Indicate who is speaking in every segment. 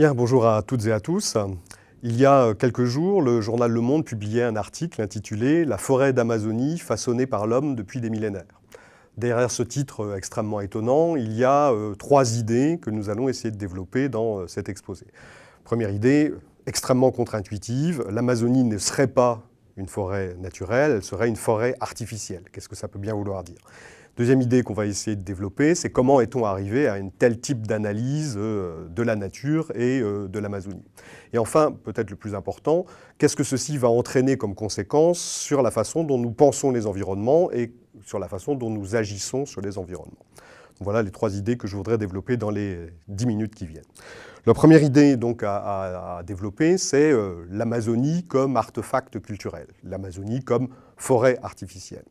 Speaker 1: Bien, bonjour à toutes et à tous. Il y a quelques jours, le journal Le Monde publiait un article intitulé « La forêt d'Amazonie façonnée par l'homme depuis des millénaires ». Derrière ce titre extrêmement étonnant, il y a trois idées que nous allons essayer de développer dans cet exposé. Première idée, extrêmement contre-intuitive, l'Amazonie ne serait pas une forêt naturelle, elle serait une forêt artificielle. Qu'est-ce que ça peut bien vouloir dire ? Deuxième idée qu'on va essayer de développer, c'est comment est-on arrivé à un tel type d'analyse de la nature et de l'Amazonie. Et enfin, peut-être le plus important, qu'est-ce que ceci va entraîner comme conséquence sur la façon dont nous pensons les environnements et sur la façon dont nous agissons sur les environnements. Donc voilà les trois idées que je voudrais développer dans les 10 minutes qui viennent. La première idée donc, à développer, c'est l'Amazonie comme artefact culturel, l'Amazonie comme forêt artificielle.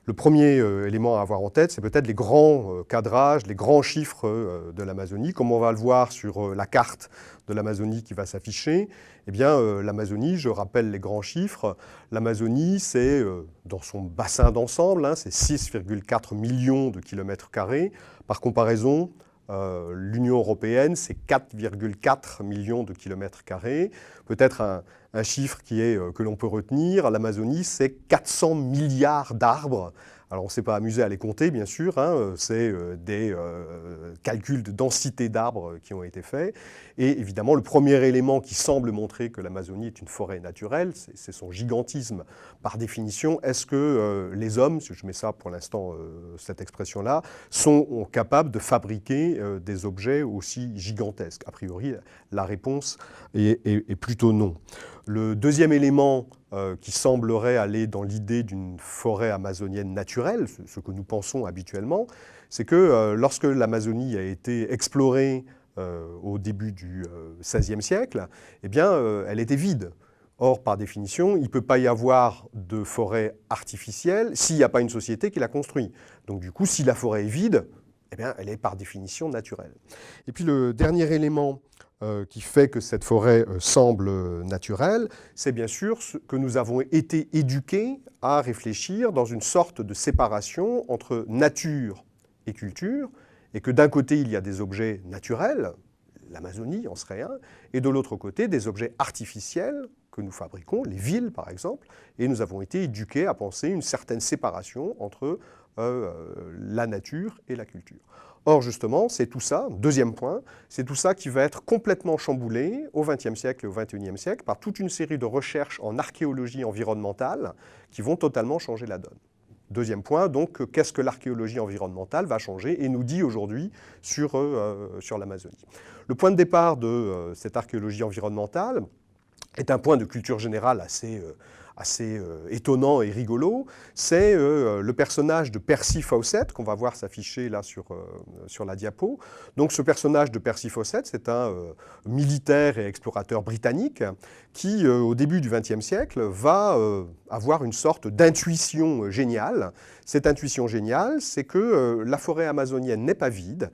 Speaker 1: Le premier élément à avoir en tête, c'est peut-être les grands cadrages, les grands chiffres de l'Amazonie. Comme on va le voir sur la carte de l'Amazonie qui va s'afficher, eh bien, l'Amazonie, je rappelle les grands chiffres, l'Amazonie, c'est dans son bassin d'ensemble, c'est 6,4 millions de kilomètres carrés. Par comparaison, l'Union européenne, c'est 4,4 millions de kilomètres carrés. Peut-être un chiffre que l'on peut retenir, l'Amazonie, c'est 400 milliards d'arbres. Alors on ne s'est pas amusé à les compter, bien sûr, c'est des calculs de densité d'arbres qui ont été faits. Et évidemment, le premier élément qui semble montrer que l'Amazonie est une forêt naturelle, c'est son gigantisme. Par définition, est-ce que les hommes, si je mets ça pour l'instant, cette expression-là, sont capables de fabriquer des objets aussi gigantesques? A priori, la réponse est plutôt non. Le deuxième élément qui semblerait aller dans l'idée d'une forêt amazonienne naturelle, ce que nous pensons habituellement, c'est que lorsque l'Amazonie a été explorée au début du XVIe siècle, eh bien, elle était vide. Or, par définition, il ne peut pas y avoir de forêt artificielle s'il n'y a pas une société qui la construit. Donc du coup, si la forêt est vide, eh bien, elle est par définition naturelle. Et puis le dernier élément qui fait que cette forêt semble naturelle, c'est bien sûr ce que nous avons été éduqués à réfléchir dans une sorte de séparation entre nature et culture, et que d'un côté, il y a des objets naturels, l'Amazonie en serait un, et de l'autre côté, des objets artificiels que nous fabriquons, les villes par exemple, et nous avons été éduqués à penser une certaine séparation entre la nature et la culture. Or, justement, c'est tout ça, deuxième point, c'est tout ça qui va être complètement chamboulé au XXe siècle et au XXIe siècle par toute une série de recherches en archéologie environnementale qui vont totalement changer la donne. Deuxième point, donc, qu'est-ce que l'archéologie environnementale va changer et nous dit aujourd'hui sur l'Amazonie. Le point de départ de cette archéologie environnementale est un point de culture générale assez étonnant et rigolo, c'est le personnage de Percy Fawcett, qu'on va voir s'afficher là sur la diapo. Donc ce personnage de Percy Fawcett, c'est un militaire et explorateur britannique qui, au début du XXe siècle, va avoir une sorte d'intuition géniale. Cette intuition géniale, c'est que la forêt amazonienne n'est pas vide,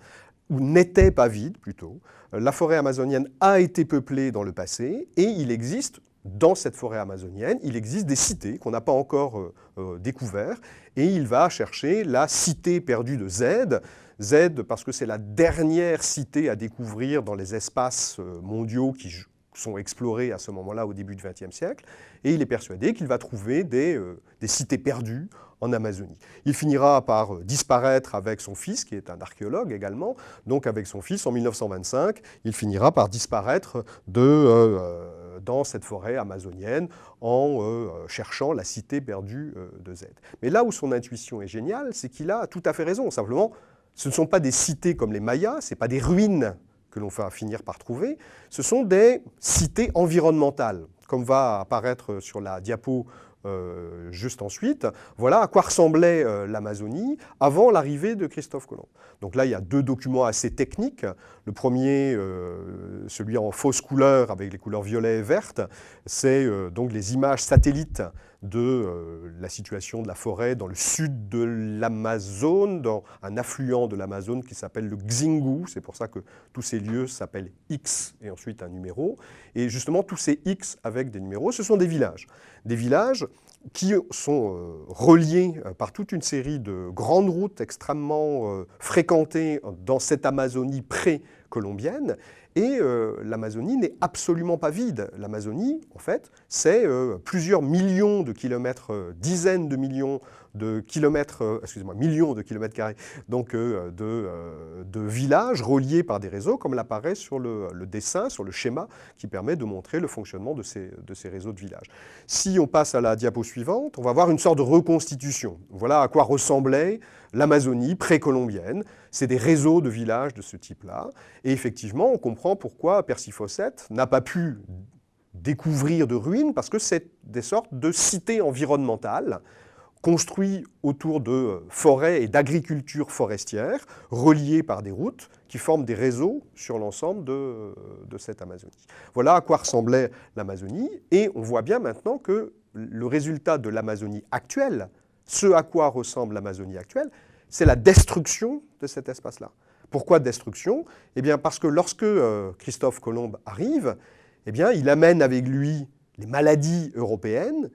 Speaker 1: ou n'était pas vide plutôt. La forêt amazonienne a été peuplée dans le passé et il existe, dans cette forêt amazonienne, il existe des cités qu'on n'a pas encore découvertes et il va chercher la cité perdue de Z. Z parce que c'est la dernière cité à découvrir dans les espaces mondiaux qui sont explorés à ce moment-là au début du XXe siècle et il est persuadé qu'il va trouver des cités perdues en Amazonie. Il finira par disparaître avec son fils, qui est un archéologue également. Donc avec son fils, en 1925, il finira par disparaître dans cette forêt amazonienne en cherchant la cité perdue de Z. Mais là où son intuition est géniale, c'est qu'il a tout à fait raison. Simplement, ce ne sont pas des cités comme les Mayas, ce n'est pas des ruines que l'on va finir par trouver, ce sont des cités environnementales, comme va apparaître sur la diapo juste ensuite. Voilà à quoi ressemblait l'Amazonie avant l'arrivée de Christophe Colomb. Donc là, il y a deux documents assez techniques. Le premier, celui en fausse couleur avec les couleurs violet et verte, c'est donc les images satellites de la situation de la forêt dans le sud de l'Amazone, dans un affluent de l'Amazone qui s'appelle le Xingu. C'est pour ça que tous ces lieux s'appellent X et ensuite un numéro. Et justement, tous ces X avec des numéros, ce sont des villages. Des villages qui sont reliés par toute une série de grandes routes extrêmement fréquentées dans cette Amazonie pré-colombienne Et l'Amazonie n'est absolument pas vide. L'Amazonie, en fait, c'est plusieurs millions de kilomètres, dizaines de millions de kilomètres, millions de kilomètres carrés, donc de villages reliés par des réseaux, comme l'apparaît sur le dessin, sur le schéma, qui permet de montrer le fonctionnement de ces réseaux de villages. Si on passe à la diapo suivante, on va voir une sorte de reconstitution. Voilà à quoi ressemblait l'Amazonie précolombienne. C'est des réseaux de villages de ce type-là. Et effectivement, on comprend pourquoi Percy Fawcett n'a pas pu découvrir de ruines, parce que c'est des sortes de cités environnementales construites autour de forêts et d'agriculture forestière, reliées par des routes qui forment des réseaux sur l'ensemble de cette Amazonie. Voilà à quoi ressemblait l'Amazonie, et on voit bien maintenant que le résultat de l'Amazonie actuelle, ce à quoi ressemble l'Amazonie actuelle, c'est la destruction de cet espace-là. Pourquoi destruction? Eh bien parce que lorsque Christophe Colomb arrive, eh bien, il amène avec lui les maladies européennes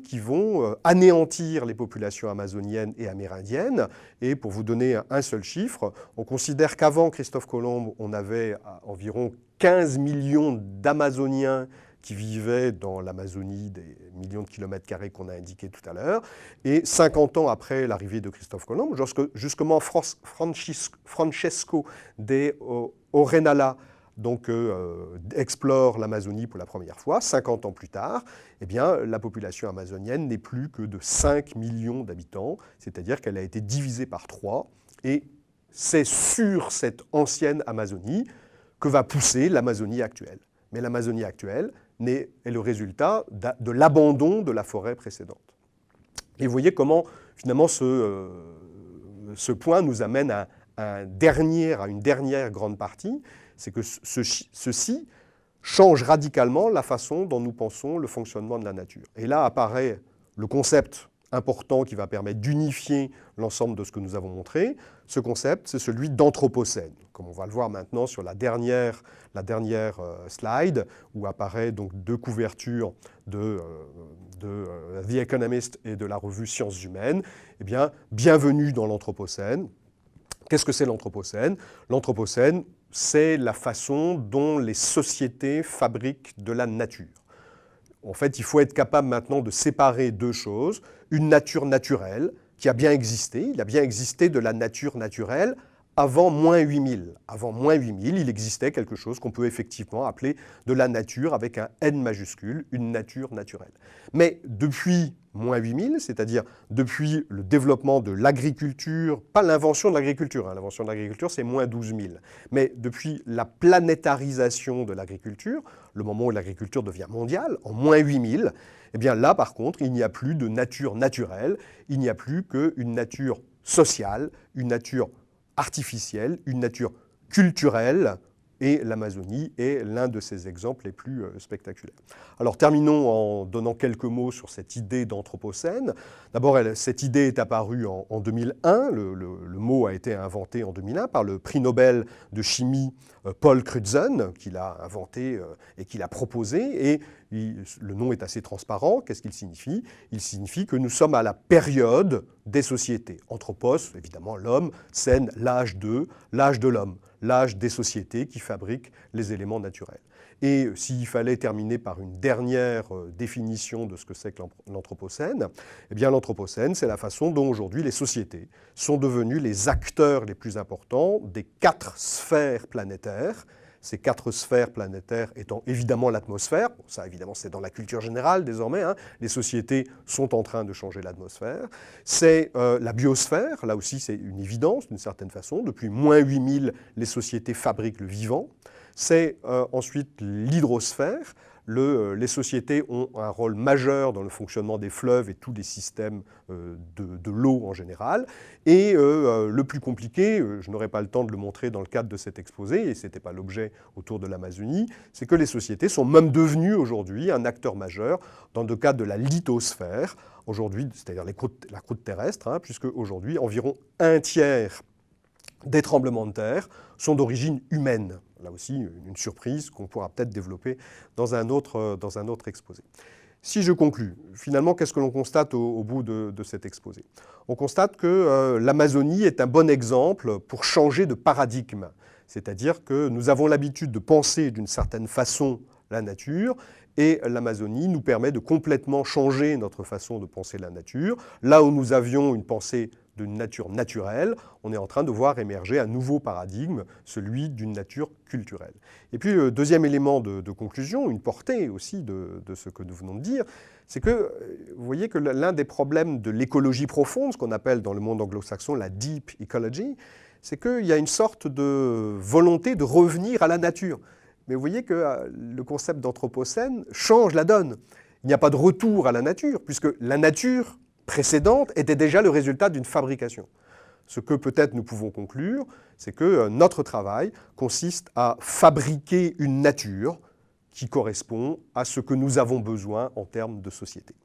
Speaker 1: qui vont anéantir les populations amazoniennes et amérindiennes. Et pour vous donner un seul chiffre, on considère qu'avant Christophe Colomb, on avait environ 15 millions d'Amazoniens qui vivaient dans l'Amazonie, des millions de kilomètres carrés qu'on a indiqués tout à l'heure. Et 50 ans après l'arrivée de Christophe Colomb, justement Francesco de Arenala donc, explore l'Amazonie pour la première fois, 50 ans plus tard, eh bien, la population amazonienne n'est plus que de 5 millions d'habitants, c'est-à-dire qu'elle a été divisée par 3, et c'est sur cette ancienne Amazonie que va pousser l'Amazonie actuelle. Mais l'Amazonie actuelle est le résultat de l'abandon de la forêt précédente. Et vous voyez comment, finalement, ce point nous amène à une dernière grande partie, c'est que ceci change radicalement la façon dont nous pensons le fonctionnement de la nature. Et là apparaît le concept important qui va permettre d'unifier l'ensemble de ce que nous avons montré. Ce concept, c'est celui d'anthropocène, comme on va le voir maintenant sur la dernière slide, où apparaît donc 2 couvertures de The Economist et de la revue Sciences Humaines. Eh bien, bienvenue dans l'anthropocène. Qu'est-ce que c'est l'anthropocène? L'anthropocène, c'est la façon dont les sociétés fabriquent de la nature. En fait, il faut être capable maintenant de séparer 2 choses. Une nature naturelle, qui a bien existé. Il a bien existé de la nature naturelle avant moins 8000. Avant moins 8000, il existait quelque chose qu'on peut effectivement appeler de la nature avec un N majuscule, une nature naturelle. Mais depuis moins 8000, c'est-à-dire depuis le développement de l'agriculture, pas l'invention de l'agriculture, l'invention de l'agriculture c'est moins 12 000, mais depuis la planétarisation de l'agriculture, le moment où l'agriculture devient mondiale, en moins 8000, eh bien là par contre, il n'y a plus de nature naturelle, il n'y a plus qu'une nature sociale, une nature artificielle, une nature culturelle, et l'Amazonie est l'un de ces exemples les plus spectaculaires. Alors terminons en donnant quelques mots sur cette idée d'anthropocène. D'abord, cette idée est apparue en 2001, le mot a été inventé en 2001 par le prix Nobel de chimie Paul Crutzen, qui l'a inventé et qui l'a proposé, et le nom est assez transparent. Qu'est-ce qu'il signifie? Il signifie que nous sommes à la période des sociétés. Anthropos, évidemment l'homme, scène l'âge de l'homme, l'âge des sociétés qui fabriquent les éléments naturels. Et s'il fallait terminer par une dernière définition de ce que c'est que l'anthropocène, eh bien l'anthropocène, c'est la façon dont aujourd'hui les sociétés sont devenues les acteurs les plus importants des 4 sphères planétaires. Ces 4 sphères planétaires étant évidemment l'atmosphère, bon, ça évidemment c'est dans la culture générale désormais, hein, les sociétés sont en train de changer l'atmosphère. C'est la biosphère, là aussi c'est une évidence d'une certaine façon, depuis moins 8000 les sociétés fabriquent le vivant. C'est ensuite l'hydrosphère. Les sociétés ont un rôle majeur dans le fonctionnement des fleuves et tous les systèmes de l'eau en général. Et le plus compliqué, je n'aurai pas le temps de le montrer dans le cadre de cet exposé, et ce n'était pas l'objet autour de l'Amazonie, c'est que les sociétés sont même devenues aujourd'hui un acteur majeur dans le cadre de la lithosphère, aujourd'hui, c'est-à-dire la croûte terrestre, hein, puisque aujourd'hui environ 1/3 des tremblements de terre sont d'origine humaine. Là aussi, une surprise qu'on pourra peut-être développer dans un autre exposé. Si je conclus, finalement, qu'est-ce que l'on constate au bout de cet exposé? On constate que l'Amazonie est un bon exemple pour changer de paradigme. C'est-à-dire que nous avons l'habitude de penser d'une certaine façon la nature, et l'Amazonie nous permet de complètement changer notre façon de penser la nature. Là où nous avions une pensée d'une nature naturelle, on est en train de voir émerger un nouveau paradigme, celui d'une nature culturelle. Et puis le deuxième élément de conclusion, une portée aussi de ce que nous venons de dire, c'est que vous voyez que l'un des problèmes de l'écologie profonde, ce qu'on appelle dans le monde anglo-saxon la deep ecology, c'est qu'il y a une sorte de volonté de revenir à la nature. Mais vous voyez que le concept d'anthropocène change la donne. Il n'y a pas de retour à la nature, puisque la nature précédente était déjà le résultat d'une fabrication. Ce que peut-être nous pouvons conclure, c'est que notre travail consiste à fabriquer une nature qui correspond à ce que nous avons besoin en termes de société.